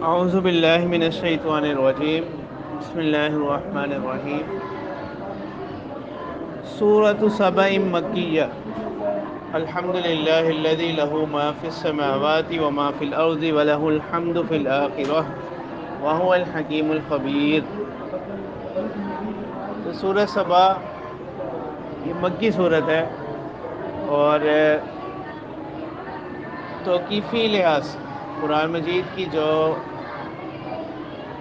اعوذ باللہ من الشیطان الرجیم بسم اللہ الرحمن الرحیم سورۃ سبع مکیہ الحمد للہ الذی لہ ما فی السماوات وما فی الارض ولہ الحمد فی الآخرہ وہو الحکیم الخبیر۔ تو سورۃ سبع یہ مکی صورت ہے اور توقیفی لحاظ سے قرآن مجید کی جو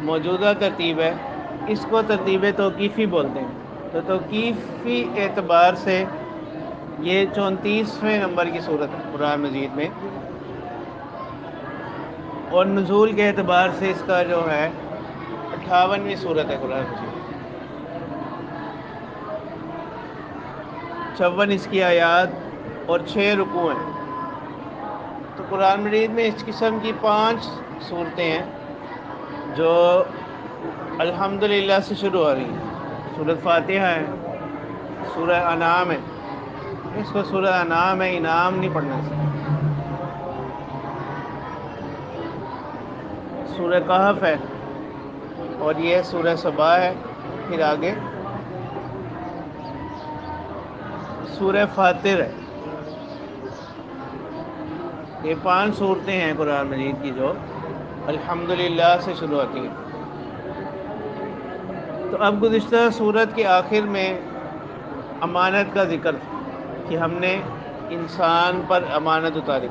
موجودہ ترتیب ہے اس کو ترتیب توقیفی بولتے ہیں۔ تو توقیفی اعتبار سے یہ 34ویں نمبر کی صورت ہے قرآن مجید میں، اور نزول کے اعتبار سے اس کا جو ہے 58ویں صورت ہے قرآن مجید۔ 56 اس کی آیات اور 6 رکوع ہیں۔ تو قرآن مجید میں اس قسم کی 5 صورتیں ہیں جو الحمدللہ سے شروع ہو رہی ہیں۔ سورۃ فاتحہ ہے، سورہ انعام ہے، اس کو سورہ انعام ہے، انعام نہیں پڑھنا اس کو۔ سورہ کہف ہے اور یہ سورہ سبع ہے۔ پھر آگے سورہ فاطر ہے۔ یہ 5 صورتیں ہیں قرآن مجید کی جو الحمدللہ سے شروع ہوتی ہیں۔ تو اب گزشتہ سورت کے آخر میں امانت کا ذکر تھا کہ ہم نے انسان پر امانت اتاری۔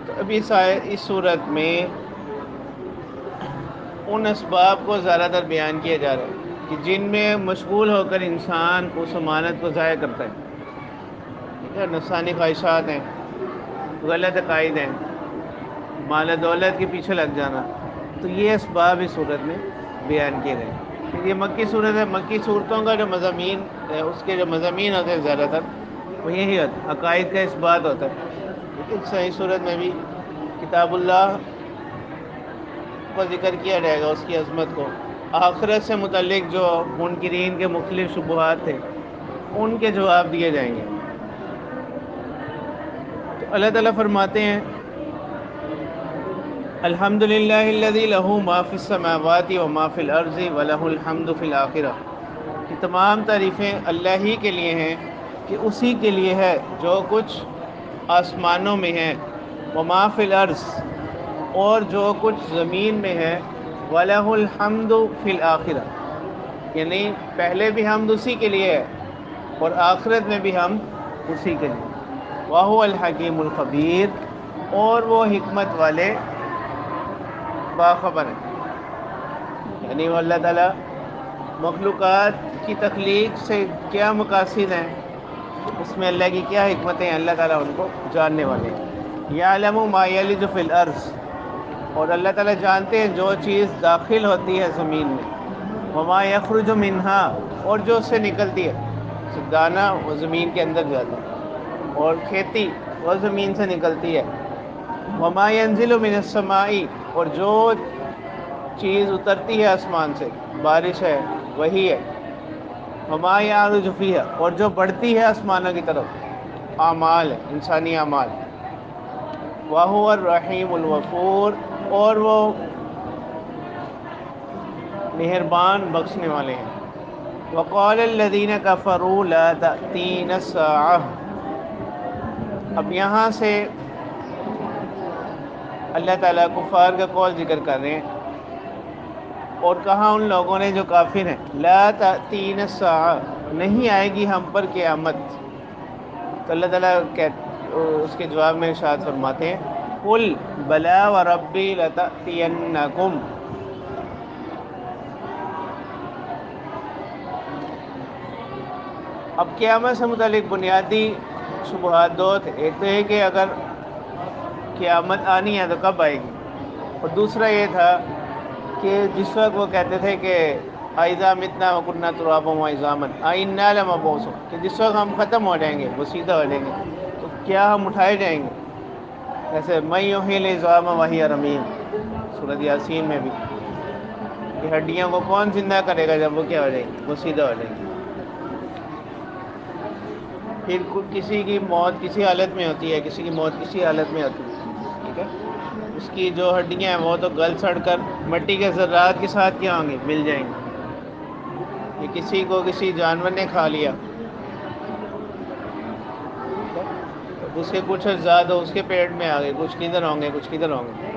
تو اب اس صورت میں ان اسباب کو زیادہ تر بیان کیا جا رہا ہے کہ جن میں مشغول ہو کر انسان اس امانت کو ضائع کرتا ہے۔ ٹھیک ہے، نفسانی خواہشات ہیں، غلط عقائد ہیں، مال دولت کے پیچھے لگ جانا، تو یہ اسباب اس صورت میں بیان کیے گئے ہیں۔ یہ مکی صورت ہے۔ مکی صورتوں کا جو مضامین ہے، اس کے جو مضامین ہوتے ہیں زیادہ تر وہ یہی ہوتا ہے، عقائد کا اثبات ہوتا ہے۔ لیکن صحیح صورت میں بھی کتاب اللہ کو ذکر کیا جائے گا، اس کی عظمت کو، آخرت سے متعلق جو منکرین کے مختلف شبہات تھے ان کے جواب دیے جائیں گے۔ تو اللہ تعالیٰ فرماتے ہیں الحمدللہ الذی لہ ما فی السماوات وما فی الارض ولہ الحمد فی الآخرہ۔ کہ تمام تعریفیں اللہ ہی کے لیے ہیں، کہ اسی کے لیے ہے جو کچھ آسمانوں میں ہے، وما فی الارض اور جو کچھ زمین میں ہے، وَلَهُ الْحَمْدُ فِي الْآخِرَةِ، یعنی پہلے بھی حمد اسی کے لیے ہے اور آخرت میں بھی حمد اسی کے لیے۔ وَهُوَ الْحَكِيمُ الْخَبِيرُ، اور وہ حکمت والے باخبر ہیں۔ یعنی وہ اللہ تعالیٰ مخلوقات کی تخلیق سے کیا مقاصد ہیں، اس میں اللہ کی کیا حکمتیں ہیں، اللہ تعالیٰ ان کو جاننے والے ہیں۔ یعلم ما یلج فی الارض، اور اللہ تعالیٰ جانتے ہیں جو چیز داخل ہوتی ہے زمین میں، وما یخرج منہا، اور جو اس سے نکلتی ہے، دانہ وہ زمین کے اندر جاتا ہے، اور کھیتی وہ زمین سے نکلتی ہے، وما ینزل من السماء، اور جو چیز اترتی ہے آسمان سے، بارش ہے وہی ہے، وما یعرج فیہا، اور جو بڑھتی ہے آسمانوں کی طرف، اعمال ہے، انسانی اعمال، وَهُوَ الرحیم الغفور، اور وہ مہربان بخشنے والے ہیں۔ وقال الذین کفروا لا تأتینا الساعۃ، اب یہاں سے اللہ تعالیٰ کفار کا قول ذکر کر رہے ہیں، اور کہا ان لوگوں نے جو کافر ہیں، لا تأتینا الساعۃ، نہیں آئے گی ہم پر قیامت۔ تو اللہ تعالیٰ اس کے جواب میں ارشاد فرماتے ہیں قل بلا وربی لتأتینکم، اب قیامت سے متعلق بنیادی شبہات دو تھے، ایک تو یہ کہ اگر قیامت آنی ہے تو کب آئے گی، اور دوسرا یہ تھا کہ جس وقت وہ کہتے تھے کہ اذا متنا وکنا ترابا وعظاما ائنا لمبعوثون، کہ جس وقت ہم ختم ہو جائیں گے، بوسیدہ ہو جائیں گے، تو کیا ہم اٹھائے جائیں گے؟ جیسے من یحیی العظام وہی رمیم، سورۃ یاسین میں بھی، کہ ہڈیوں کو کون زندہ کرے گا جب وہ کیا ہو جائیں گی، بوسیدہ ہو جائیں گی۔ پھر کسی کی موت کسی حالت میں ہوتی ہے، کسی کی موت کسی حالت میں ہوتی ہے، ٹھیک ہے، اس کی جو ہڈیاں ہیں وہ تو گل سڑ کر مٹی کے ذرات کے ساتھ کیا ہوں گے، مل جائیں گے. یہ کسی کو کسی جانور نے کھا لیا، اس کے کچھ اجزاء اس کے پیٹ میں آ گئے، کچھ کدھر ہوں گے کچھ کدھر ہوں گے.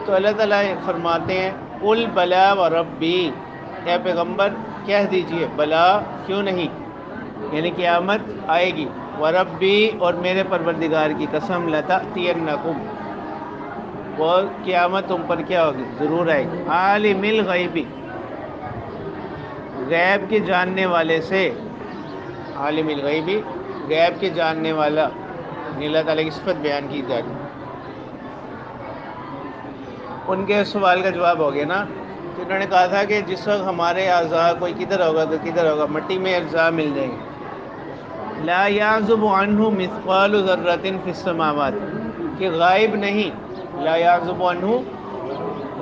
تو اللہ تعالیٰ فرماتے ہیں قل بلا و ربی، اے پیغمبر کہہ دیجئے بلا کیوں نہیں، یعنی قیامت آئے گی، و ربی اور میرے پروردگار کی قسم لتأتینکم، وہ قیامت تم پر کیا ہوگی، ضرور آئے گی. عالم الغیبی، غیب کے جاننے والے سے، عالم الغیبی غیب کے جاننے والا، اللہ تعالیٰ کی صفت بیان کی جائے گی. ان کے سوال کا جواب ہو گیا نا کہ انہوں نے کہا تھا کہ جس وقت ہمارے اعضاء کوئی کدھر ہوگا تو کدھر ہوگا، مٹی میں اجزاء مل جائیں گے. لا یعزب عنہ مثقال ذرۃ فی السماوات، کہ غائب نہیں، لا یعزب عنہ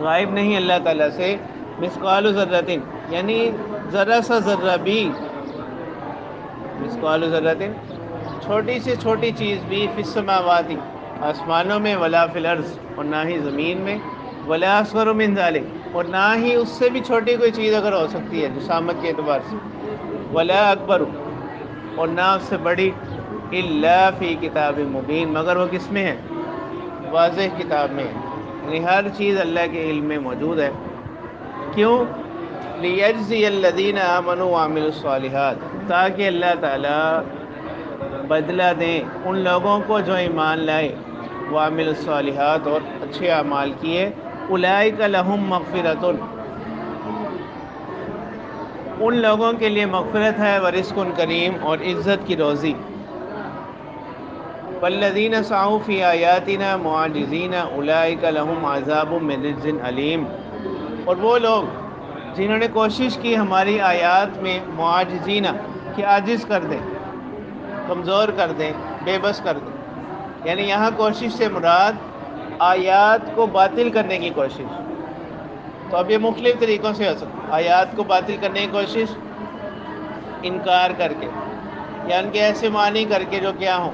غائب نہیں اللہ تعالیٰ سے، مثقال ذرۃ یعنی ذرا سا ذرہ بھی، مثقال ذرۃ چھوٹی سے چھوٹی چیز بھی، فی السماوات آسمانوں میں، ولا فی الارض اور نہ ہی زمین میں، ولا اصغر من ذلک اور نہ ہی اس سے بھی چھوٹی کوئی چیز اگر ہو سکتی ہے جسامت کے اعتبار سے، ولا اکبر اور نہ اس سے بڑی، الا فی کتاب مبین مگر وہ کس میں ہے، واضح کتاب میں ہے. یعنی ہر چیز اللہ کے علم میں موجود ہے. کیوں؟ لیجزی الذین آمنوا وعملوا الصالحات، تاکہ اللہ تعالیٰ بدلہ دیں ان لوگوں کو جو ایمان لائے، وعملوا الصالحات اور اچھے اعمال کیے، اولئک لہم مغفرۃ ان لوگوں کے لیے مغفرت ہے، ورزق کریم اور عزت کی روزی. والذین سعوا فی آیاتنا معاجزین اولئک لہم عذاب من رجز علیم، اور وہ لوگ جنہوں نے کوشش کی ہماری آیات میں، معاجزین کہ عاجز کر دیں، کمزور کر دیں، بے بس کر دیں. یعنی یہاں کوشش سے مراد آیات کو باطل کرنے کی کوشش. تو اب یہ مختلف طریقوں سے ہو سکتا ہے. آیات کو باطل کرنے کی کوشش انکار کر کے، یا ان کے ایسے معنی کر کے جو کیا ہوں،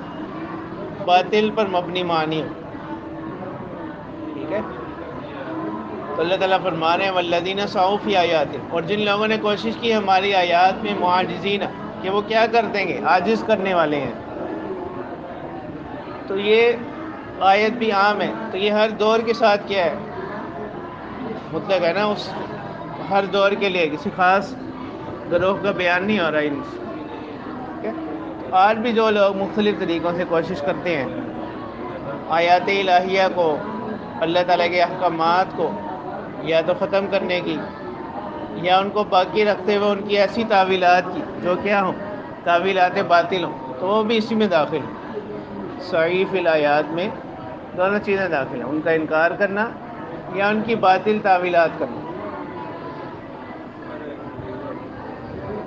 باطل پر مبنی معنی ہو. ٹھیک ہے. تو اللہ تعالیٰ فرما رہے ہیں والذین سعوا فی آیاتنا، اور جن لوگوں نے کوشش کی ہماری آیات میں، معاجزین کہ وہ کیا کر دیں گے، عاجز کرنے والے ہیں. تو یہ آیت بھی عام ہے، تو یہ ہر دور کے ساتھ کیا ہے، مطلق ہے نا، اس ہر دور کے لیے، کسی خاص گروہ کا بیان نہیں ہو رہا ان سے. ٹھیک ہے. آج بھی جو لوگ مختلف طریقوں سے کوشش کرتے ہیں آیات الہیہ کو، اللہ تعالیٰ کے احکامات کو یا تو ختم کرنے کی، یا ان کو باقی رکھتے ہوئے ان کی ایسی تعویلات کی جو کیا ہوں، تعویلات باطل ہوں، تو وہ بھی اسی میں داخل ہیں. صحیح فی الآیات میں دونوں چیزیں داخل ہیں، ان کا انکار کرنا یا ان کی باطل تعویلات کرنا.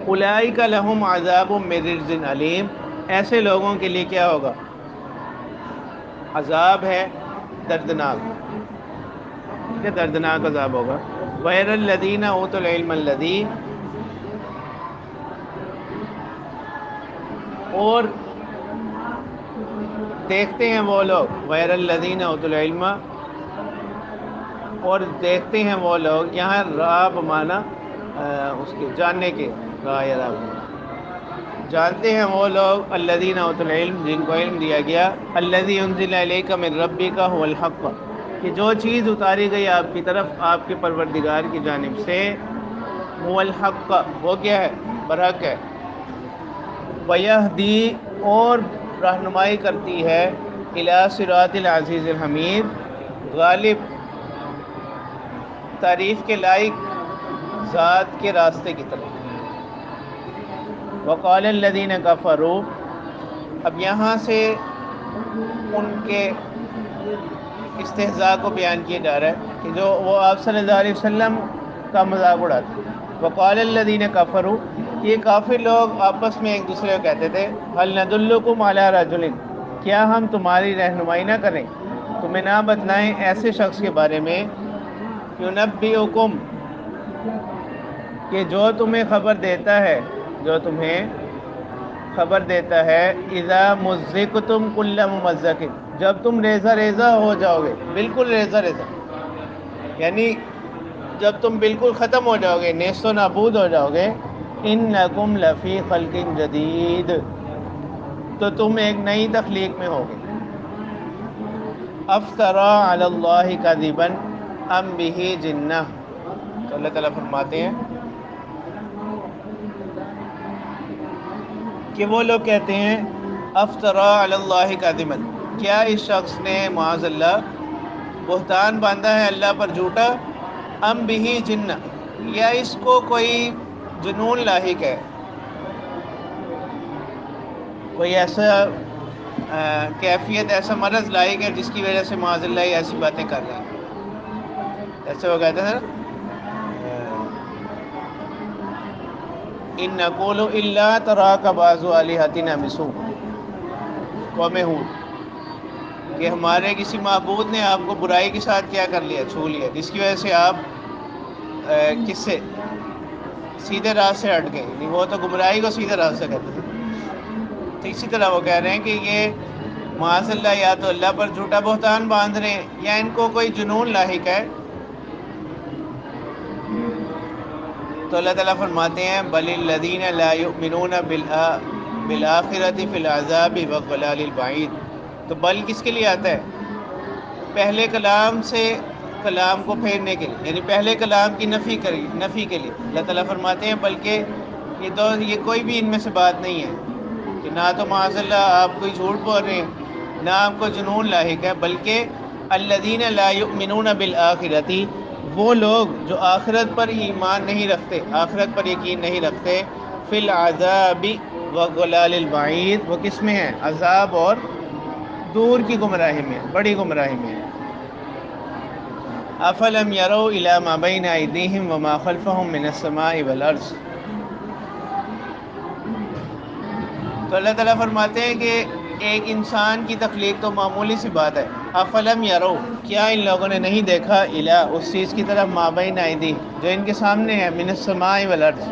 اولئک لہم عذاب من رجز علیم، ایسے لوگوں کے لیے کیا ہوگا، عذاب ہے دردناک، کہ دردناک عذاب ہوگا. غیر الذین اوتوا العلم الذی، اور دیکھتے ہیں وہ لوگ، غیر الذین اوتوا العلم اور دیکھتے ہیں وہ لوگ، یہاں را بمانا اس کے جاننے کے، جانتے ہیں وہ لوگ، الذین اوتوا العلم جن کو علم دیا گیا، الذی انزل الیک من ربک هو الحق، کہ جو چیز اتاری گئی آپ کی طرف آپ کے پروردگار کی جانب سے، هو الحق وہ کیا ہے، برحق ہے. ویہدی اور رہنمائی کرتی ہے، الی صراط العزیز الحمید غالب تعریف کے لائق ذات کے راستے کی طرف. وقال الذین کفروا، اب یہاں سے ان کے استہزاء کو بیان کیا جا رہا ہے کہ جو وہ آپ صلی اللہ علیہ وسلم کا مذاق اڑاتے. وقال الذین کفروا، یہ کافر لوگ آپس میں ایک دوسرے کو کہتے تھے، هل ندلکم علی رجل، کیا ہم تمہاری رہنمائی نہ کریں، تمہیں نہ بتلائیں ایسے شخص کے بارے میں، ینبئکم کہ جو تمہیں خبر دیتا ہے، جو تمہیں خبر دیتا ہے اذا مزقتم کل ممزق، جب تم ریزہ ریزہ ہو جاؤ گے، بالکل ریزہ ریزہ، یعنی جب تم بالکل ختم ہو جاؤ گے، نیست و نابود ہو جاؤ گے، انکم لفی خلق جدید، تو تم ایک نئی تخلیق میں ہوگے۔ افطرا علی اللہ کذبا ام بہ جنہ، تو اللہ تعالیٰ فرماتے ہیں کہ وہ لوگ کہتے ہیں افطرا علی اللہ کذبا، کیا اس شخص نے معاذ اللہ بہتان باندھا ہے اللہ پر جھوٹا، ام بہ جنہ، یا اس کو کوئی جنون لاحق ہے، کوئی ایسا کیفیت، ایسا مرض لاحق ہے جس کی وجہ سے معاذ اللہ یہ ایسی باتیں کر رہے ہیں۔ ایسے وہ کہتے ہیں ان نقول الا تراک بعض الہتنا مسو، قوم ہود، کہ ہمارے کسی معبود نے آپ کو برائی کے ساتھ کیا کر لیا، چھو لیا، جس کی وجہ سے آپ کس سے سیدھے راہ سے ہٹ گئے، یعنی وہ تو گمراہی کو سیدھے راہ سے کہتے تھے۔ تو اسی طرح وہ کہہ رہے ہیں کہ یہ معاذ اللہ یا تو اللہ پر جھوٹا بہتان باندھ رہے ہیں یا ان کو کوئی جنون لاحق ہے۔ تو اللہ تعالیٰ فرماتے ہیں بل الذین لا یؤمنون بالآخرۃ فی العذاب والضلال البعید، تو بل کس کے لیے آتا ہے؟ پہلے کلام سے کلام کو پھیرنے کے لیے، یعنی پہلے کلام کی نفی کے لیے اللہ تعالیٰ فرماتے ہیں بلکہ یہ کوئی بھی ان میں سے بات نہیں ہے کہ نہ تو معاذ اللہ آپ کوئی جھوٹ بول رہے ہیں، نہ آپ کو جنون لاحق ہے، بلکہ الذین لا یؤمنون بالآخرۃ، وہ لوگ جو آخرت پر ایمان نہیں رکھتے، آخرت پر یقین نہیں رکھتے، فی العذاب والضلال البعید، وہ کس میں ہیں؟ عذاب اور دور کی گمراہی میں، بڑی گمراہی میں۔ افلم یروا الی ما بین ایدیہم وما خلفہم من السماء والارض، تو اللہ تعالیٰ فرماتے ہیں کہ ایک انسان کی تخلیق تو معمولی سی بات ہے، افلم یرو، کیا ان لوگوں نے نہیں دیکھا، الا، اس چیز کی طرف، ما بین ایدیہم، جو ان کے سامنے ہے، من السماء والارض،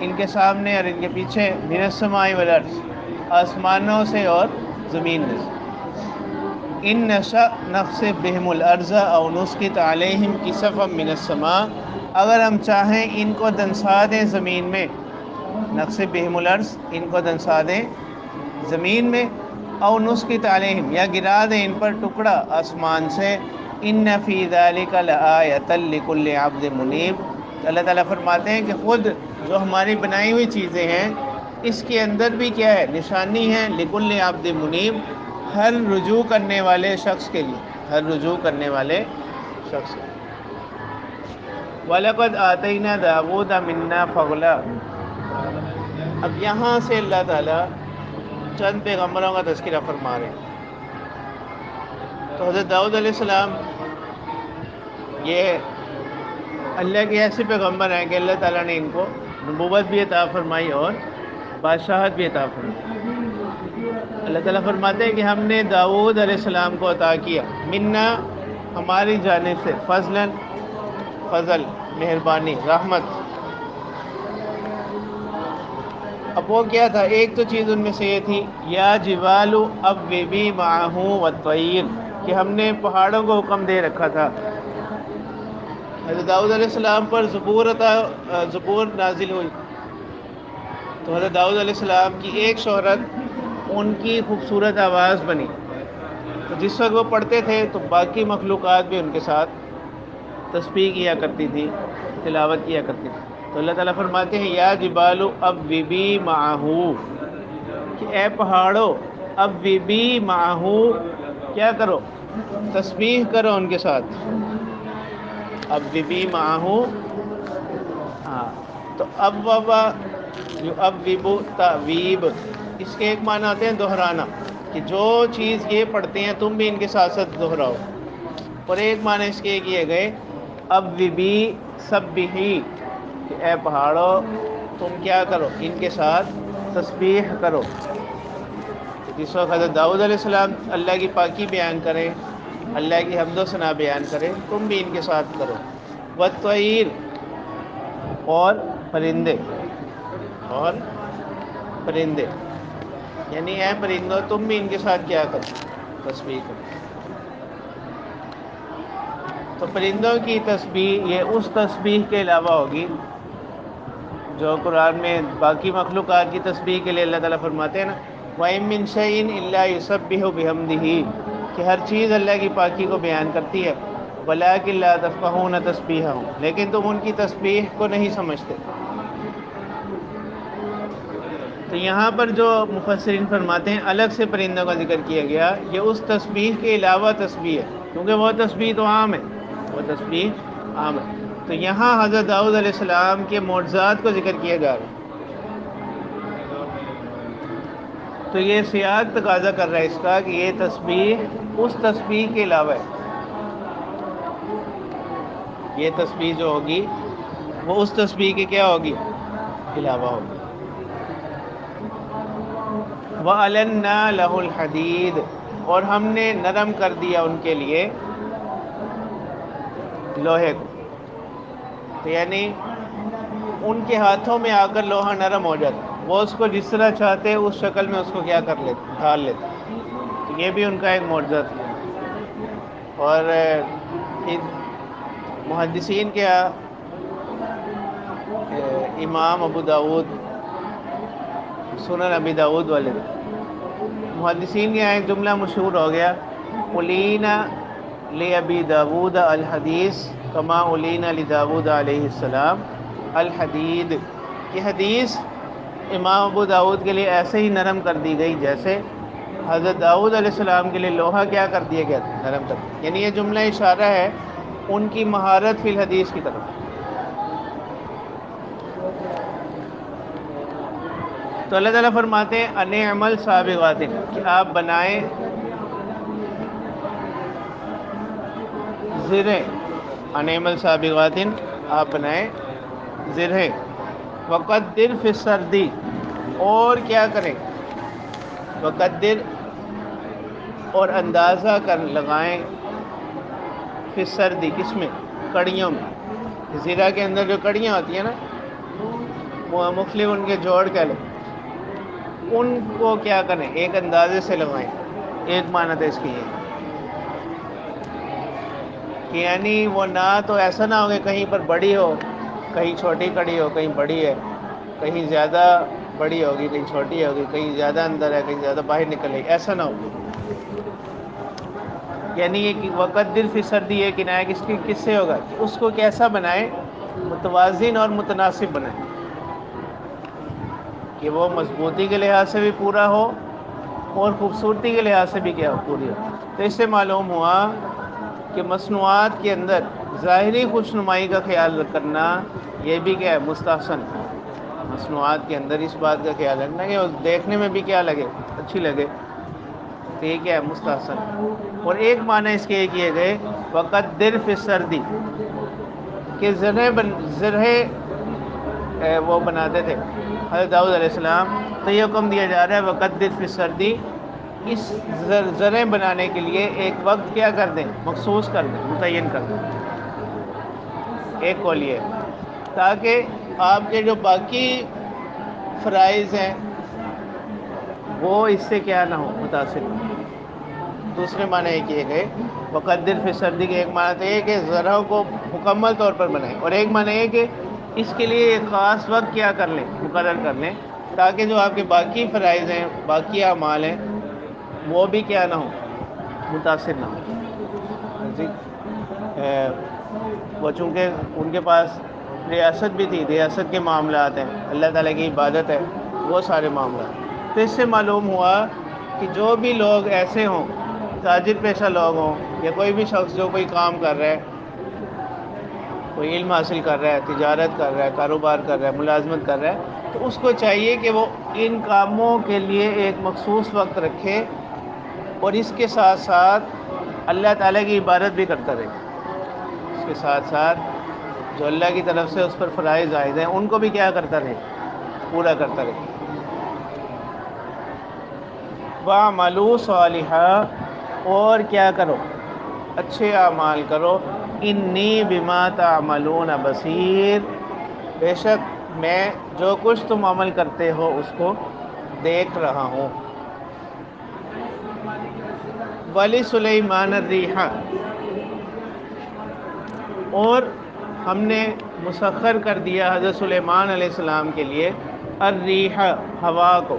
ان کے سامنے اور ان کے پیچھے، من السماء والارض، آسمانوں سے اور زمین میں سے، ان نشأ نخسف بہم الارض او نسقط علیہم کسفا من السماء، اگر ہم چاہیں ان کو دنسا دیں زمین میں، نخسف بہم الارض، ان کو دنسا دیں زمین میں، او نسقط علیہم، یا گرا دیں ان پر ٹکڑا آسمان سے، ان فی ذلک لآیۃ لکل عبد منیب، اللہ تعالیٰ فرماتے ہیں کہ خود جو ہماری بنائی ہوئی چیزیں ہیں اس کے اندر بھی کیا ہے؟ نشانی ہے، لکل عبد منیب، ہر رجوع کرنے والے شخص کے لیے، ہر رجوع کرنے والے شخص کے لیے۔ وَلَقَدْ آتَيْنَا دَاوُودَ مِنَّا فَضْلًا، اب یہاں سے اللہ تعالیٰ چند پیغمبروں کا تذکرہ فرما رہے ہیں۔ تو حضرت داؤد علیہ السلام یہ اللہ کے ایسے پیغمبر ہیں کہ اللہ تعالیٰ نے ان کو نبوت بھی عطا فرمائی اور بادشاہت بھی عطا فرمائی۔ اللہ تعالیٰ فرماتے ہیں کہ ہم نے داؤد علیہ السلام کو عطا کیا، منا، ہماری جانب سے، فضلاً، فضل، مہربانی، رحمت۔ اب وہ کیا تھا؟ ایک تو چیز ان میں سے یہ تھی، یا جبال اوبی معہ والطیر، کہ ہم نے پہاڑوں کو حکم دے رکھا تھا۔ حضرت داؤد علیہ السلام پر زبور نازل ہوئی، تو حضرت داؤد علیہ السلام کی ایک شہرت ان کی خوبصورت آواز بنی، تو جس وقت وہ پڑھتے تھے تو باقی مخلوقات بھی ان کے ساتھ تسبیح کیا کرتی تھی، تلاوت کیا کرتی تھی۔ تو اللہ تعالیٰ فرماتے ہیں یا جبال اوبی معہ، کہ اے پہاڑو، اوبی معہ، کیا کرو؟ تسبیح کرو ان کے ساتھ، اوبی معہ، ہاں، تو اوبا یؤوب تعویب، اس کے ایک معنی آتے ہیں دہرانا، کہ جو چیز یہ پڑھتے ہیں تم بھی ان کے ساتھ ساتھ دہراؤ، اور ایک معنی اس کے کیے گئے اوبی سبحی، کہ اے پہاڑو تم کیا کرو؟ ان کے ساتھ تسبیح کرو۔ جس وقت حضرت داؤد علیہ السلام اللہ کی پاکی بیان کریں، اللہ کی حمد و ثنا بیان کریں، تم بھی ان کے ساتھ کرو۔ والطیر، اور پرندے، اور پرندے، یعنی اے پرندوں تم بھی ان کے ساتھ کیا کرو، تسبیح کرو۔ تو پرندوں کی تسبیح یہ اس تسبیح کے علاوہ ہوگی جو قرآن میں باقی مخلوقات کی تسبیح کے لیے اللہ تعالیٰ فرماتے ہیں نا، وَإِن مِّن شَيْءٍ إِلَّا يُسَبِّحُ بِحَمْدِهِ، کہ ہر چیز اللہ کی پاکی کو بیان کرتی ہے، وَلَٰكِن لَّا تَفْقَهُونَ تَسْبِيحَهُمْ، لیکن تم ان کی تسبیح کو نہیں سمجھتے۔ تو یہاں پر جو مفسرین فرماتے ہیں الگ سے پرندوں کا ذکر کیا گیا، یہ اس تسبیح کے علاوہ تسبیح ہے، کیونکہ وہ تسبیح تو عام ہے، وہ تسبیح عام ہے۔ تو یہاں حضرت داؤد علیہ السلام کے معجزات کو ذکر کیا جا رہا ہے، تو یہ سیاق تقاضا کر رہا ہے اس کا کہ یہ تسبیح اس تسبیح کے علاوہ ہے، یہ تسبیح جو ہوگی وہ اس تسبیح کے کیا ہوگی، علاوہ ہوگی۔ وَأَلَنَّا لَهُ الْحَدِيدَ، اور ہم نے نرم کر دیا ان کے لیے لوہے کو، تو یعنی ان کے ہاتھوں میں آ کر لوہا نرم ہو جاتا، وہ اس کو جس طرح چاہتے اس شکل میں اس کو کیا کر لیتے، ڈھال لیتے، تو یہ بھی ان کا ایک معجزہ تھا۔ اور محدثین کے امام ابو داود، سنن ابی داود والے محدثین کے یہاں ایک جملہ مشہور ہو گیا، اُلِینَ لِأَبِی داود الحدیث کما اُلِینَ لِداود علیہ السلام الحدید، کہ حدیث امام ابو داود کے لیے ایسے ہی نرم کر دی گئی جیسے حضرت داؤد علیہ السلام کے لیے لوہا کیا کر دیا گیا، نرم کر دیا، یعنی یہ جملہ اشارہ ہے ان کی مہارت فی الحدیث کی طرف۔ تو اللہ تعالیٰ فرماتے ہیں ان اعمل سابغات، کہ آپ بنائیں زرہیں، ان اعمل سابغات، آپ بنائیں زرہیں، وقدر فی السردی، اور کیا کریں، وقدر اور اندازہ کر لگائیں، فی السردی کس میں، کڑیوں میں، زرہ کے اندر جو کڑیاں ہوتی ہیں نا، وہ مختلف ان کے جوڑ کہہ لیں، ان کو کیا کریں، ایک اندازے سے لگائیں۔ ایک معنی تھا اس کی یہ کہ یعنی وہ نہ تو ایسا نہ ہو کہ کہیں پر بڑی ہو، کہیں چھوٹی کڑی ہو، کہیں بڑی ہے، کہیں زیادہ بڑی ہوگی، کہیں چھوٹی ہوگی، کہیں زیادہ اندر ہے، کہیں زیادہ باہر نکلے، ایسا نہ ہو۔ یعنی یہ وقدر فی السردی یہ کنایہ کس سے ہوگا، کہ اس کو کیسا بنائیں، متوازن اور متناسب بنائیں، کہ وہ مضبوطی کے لحاظ سے بھی پورا ہو اور خوبصورتی کے لحاظ سے بھی کیا ہو، پوری ہو۔ تو اس سے معلوم ہوا کہ مصنوعات کے اندر ظاہری خوشنمائی کا خیال کرنا یہ بھی کیا ہے، مستحسن، مصنوعات کے اندر اس بات کا خیال رکھنا کہ وہ دیکھنے میں بھی کیا لگے، اچھی لگے، تو یہ کیا ہے، مستحسن۔ اور ایک معنی اس کے یہ کیے گئے وقدر فی السردی، کہ زرہیں وہ بناتے تھے حضرت داؤد علیہ السلام، تو یہ حکم دیا جا رہا ہے وقدر فی السردی، اس زرہیں بنانے کے لیے ایک وقت کیا کر دیں، مخصوص کر دیں، متعین کر دیں، ایک کو لیے، تاکہ آپ کے جو باقی فرائض ہیں وہ اس سے کیا نہ ہو، متاثر ہو۔ دوسرے معنی یہ کیے گئے وقدر فی السردی کے ایک معنی تو یہ کہ زرہوں کو مکمل طور پر بنائیں، اور ایک معنی یہ کہ اس کے لیے ایک خاص وقت کیا کر لیں، مقرر کر لیں، تاکہ جو آپ کے باقی فرائض ہیں، باقی اعمال ہیں، وہ بھی کیا نہ ہو، متاثر نہ ہو جی۔ وہ چونکہ ان کے پاس ریاست بھی تھی، ریاست کے معاملات ہیں، اللہ تعالیٰ کی عبادت ہے، وہ سارے معاملات، تو اس سے معلوم ہوا کہ جو بھی لوگ ایسے ہوں، تاجر پیشہ لوگ ہوں، یا کوئی بھی شخص جو کوئی کام کر رہا ہے، کوئی علم حاصل کر رہا ہے، تجارت کر رہا ہے، کاروبار کر رہا ہے، ملازمت کر رہا ہے، تو اس کو چاہیے کہ وہ ان کاموں کے لیے ایک مخصوص وقت رکھے، اور اس کے ساتھ ساتھ اللہ تعالیٰ کی عبادت بھی کرتا رہے، اس کے ساتھ ساتھ جو اللہ کی طرف سے اس پر فرائض عائد ہیں ان کو بھی کیا کرتا رہے، پورا کرتا رہے۔ وَاعْمَلُوا صَالِحًا، اور کیا کرو، اچھے اعمال کرو، انی بما تعملون بصیر، بے شک میں جو کچھ تم عمل کرتے ہو اس کو دیکھ رہا ہوں۔ ولی سلیمان الریح، اور ہم نے مسخر کر دیا حضرت سلیمان علیہ السلام کے لیے الریح، ہوا کو،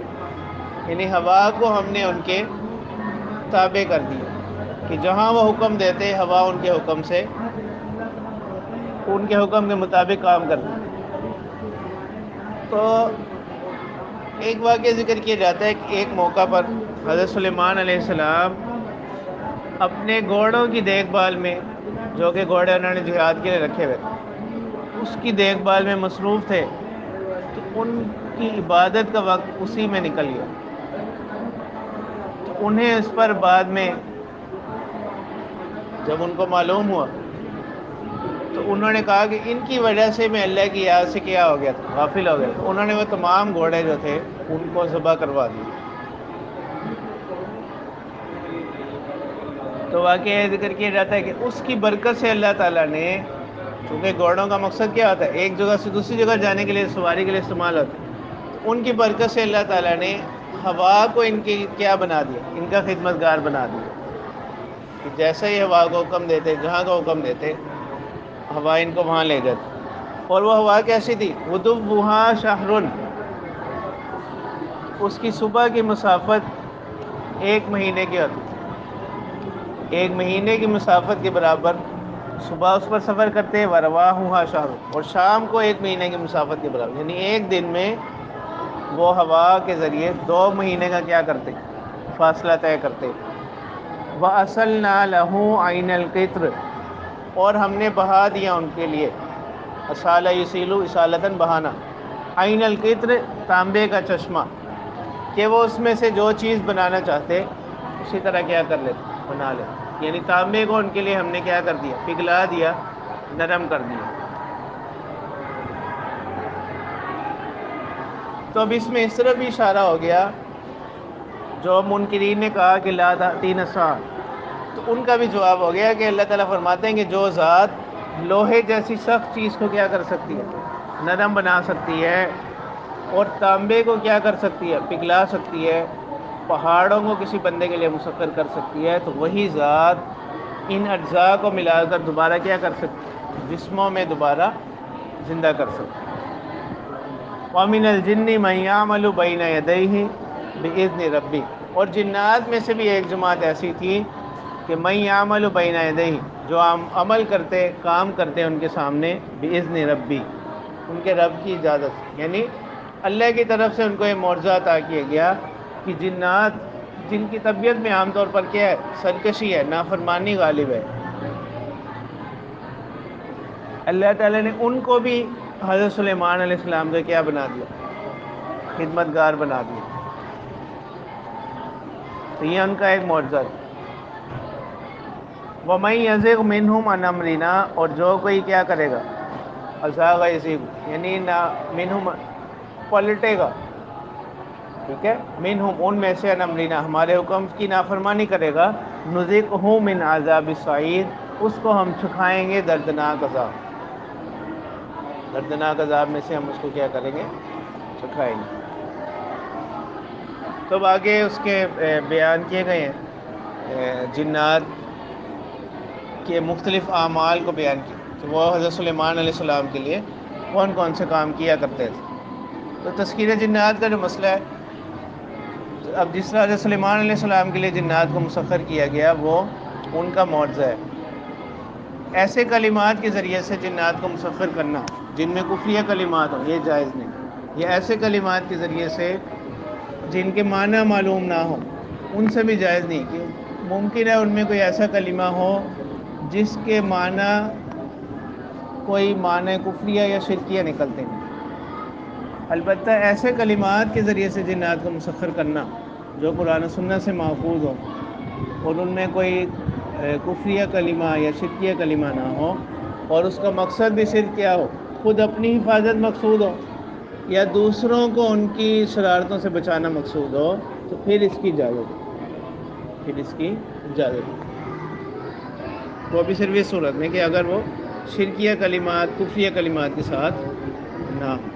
یعنی ہوا کو ہم نے ان کے تابع کر دیا کہ جہاں وہ حکم دیتے ہوا ان کے حکم سے، ان کے حکم کے مطابق کام کرتی۔ تو ایک واقعہ ذکر کیا جاتا ہے کہ ایک موقع پر حضرت سلیمان علیہ السلام اپنے گھوڑوں کی دیکھ بھال میں، جو کہ گھوڑے انہوں نے جہاد کے لیے رکھے ہوئے، اس کی دیکھ بھال میں مصروف تھے، تو ان کی عبادت کا وقت اسی میں نکل گیا۔ تو انہیں اس پر بعد میں جب ان کو معلوم ہوا تو انہوں نے کہا کہ ان کی وجہ سے میں اللہ کی یاد سے کیا ہو گیا تھا، غافل ہو گیا تھا۔ انہوں نے وہ تمام گھوڑے جو تھے ان کو ذبح کروا دیے۔ تو واقعہ یہ ذکر کیا جاتا ہے کہ اس کی برکت سے اللہ تعالیٰ نے، چونکہ گھوڑوں کا مقصد کیا ہوتا ہے، ایک جگہ سے دوسری جگہ جانے کے لیے، سواری کے لیے استعمال ہوتا ہے، تو ان کی برکت سے اللہ تعالیٰ نے ہوا کو ان کی کیا بنا دیا، ان کا خدمت گار بنا دیا، کہ جیسا ہی ہوا کو حکم دیتے، جہاں کا حکم دیتے، ہوا ان کو وہاں لے جاتی۔ اور وہ ہوا کیسی تھی؟ غدوها شہر، اس کی صبح کی مسافت 1 مہینے کی ہوتی تھی، 1 مہینے کی مسافت کے برابر صبح اس پر سفر کرتے، ورواحها شہر، اور شام کو 1 مہینے کی مسافت کے برابر، یعنی ایک دن میں وہ ہوا کے ذریعے 2 مہینے کا کیا کرتے، فاصلہ طے کرتے۔ وَأَصَلْنَا لَهُ عَيْنَ الْقِطْرِ، اور ہم نے بہا دیا ان کے لیے، اصالہ یسیلو، اصالتاً بہانا، عین القطر، تانبے کا چشمہ، کہ وہ اس میں سے جو چیز بنانا چاہتے اسی طرح کیا کر لیتے، بنا لیتے، یعنی تانبے کو ان کے لیے ہم نے کیا کر دیا، پگھلا دیا، نرم کر دیا۔ تو اب اس میں اس طرح بھی اشارہ ہو گیا، جو منکرین نے کہا کہ لا تأتین الساعۃ، تو ان کا بھی جواب ہو گیا کہ اللہ تعالیٰ فرماتے ہیں کہ جو ذات لوہے جیسی سخت چیز کو کیا کر سکتی ہے، نرم بنا سکتی ہے، اور تانبے کو کیا کر سکتی ہے، پگھلا سکتی ہے، پہاڑوں کو کسی بندے کے لیے مسخر کر سکتی ہے، تو وہی ذات ان اجزاء کو ملا کر دوبارہ کیا کر سکتی ہے، جسموں میں دوبارہ زندہ کر سکتی ہے۔ وَمِنَ الْجِنِّ مَن يَعْمَلُ بَيْنَ يَدَيْهِ بِإِذْنِ رَبِّهِ، اور جنات میں سے بھی ایک جماعت ایسی تھی کہ مَن يَعْمَلُ بَيْنَ يَدَيْهِ، جو عمل کرتے، کام کرتے ان کے سامنے، بِإِذْنِ رَبِّ، ان کے رب کی اجازت سے، یعنی اللہ کی طرف سے ان کو یہ معجزہ عطا کیا گیا کہ جنات جن کی طبیعت میں عام طور پر کیا ہے، سرکشی ہے، نافرمانی غالب ہے، اللہ تعالیٰ نے ان کو بھی حضرت سلیمان علیہ السلام کا کیا بنا دیا، خدمت گار بنا دیا۔ تو یہ ان کا ایک معجزہ ہے۔ وَمَن يَزِغْ مِنْهُمْ عَنْ أَمْرِنَا، اور جو کوئی کیا کرے گا، ازاغ یزیغ، یعنی منہم پلٹے گا، ٹھیک ہے، منہم ان میں سے، عن امرنا ہمارے حکم کی نافرمانی کرے گا، نذقہ من عذاب السعیر، اس کو ہم چکھائیں گے دردناک عذاب، دردناک عذاب میں سے ہم اس کو کیا کریں گے، چکھائیں گے۔ تو آگے اس کے بیان کیے گئے ہیں جنات کے مختلف اعمال کو بیان کیا کہ وہ حضرت سلیمان علیہ السلام کے لیے کون کون سے کام کیا کرتے تھے۔ تو تذکیر جنات کا جو مسئلہ ہے، اب جس طرح حضرت سلیمان علیہ السلام کے لیے جنات کو مسخر کیا گیا، وہ ان کا معجزہ ہے۔ ایسے کلمات کے ذریعے سے جنات کو مسخر کرنا جن میں کفریہ کلمات ہوں، یہ جائز نہیں۔ یہ ایسے کلمات کے ذریعے سے جن کے معنی معلوم نہ ہو، ان سے بھی جائز نہیں، کہ ممکن ہے ان میں کوئی ایسا کلمہ ہو جس کے معنی کوئی معنی کفریہ یا شرکیہ نکلتے ہیں۔ البتہ ایسے کلمات کے ذریعے سے جنات کو مسخر کرنا جو قرآن و سنت سے محفوظ ہو، اور ان میں کوئی کفریہ کلمہ یا شرکیہ کلمہ نہ ہو، اور اس کا مقصد بھی صرف کیا ہو، خود اپنی حفاظت مقصود ہو یا دوسروں کو ان کی شرارتوں سے بچانا مقصود ہو، تو پھر اس کی اجازت ہے، پھر اس کی اجازت ہے۔ وہ بھی صرف اس صورت میں کہ اگر وہ شرکیہ کلمات، کفریہ کلمات کے ساتھ نہ ہو۔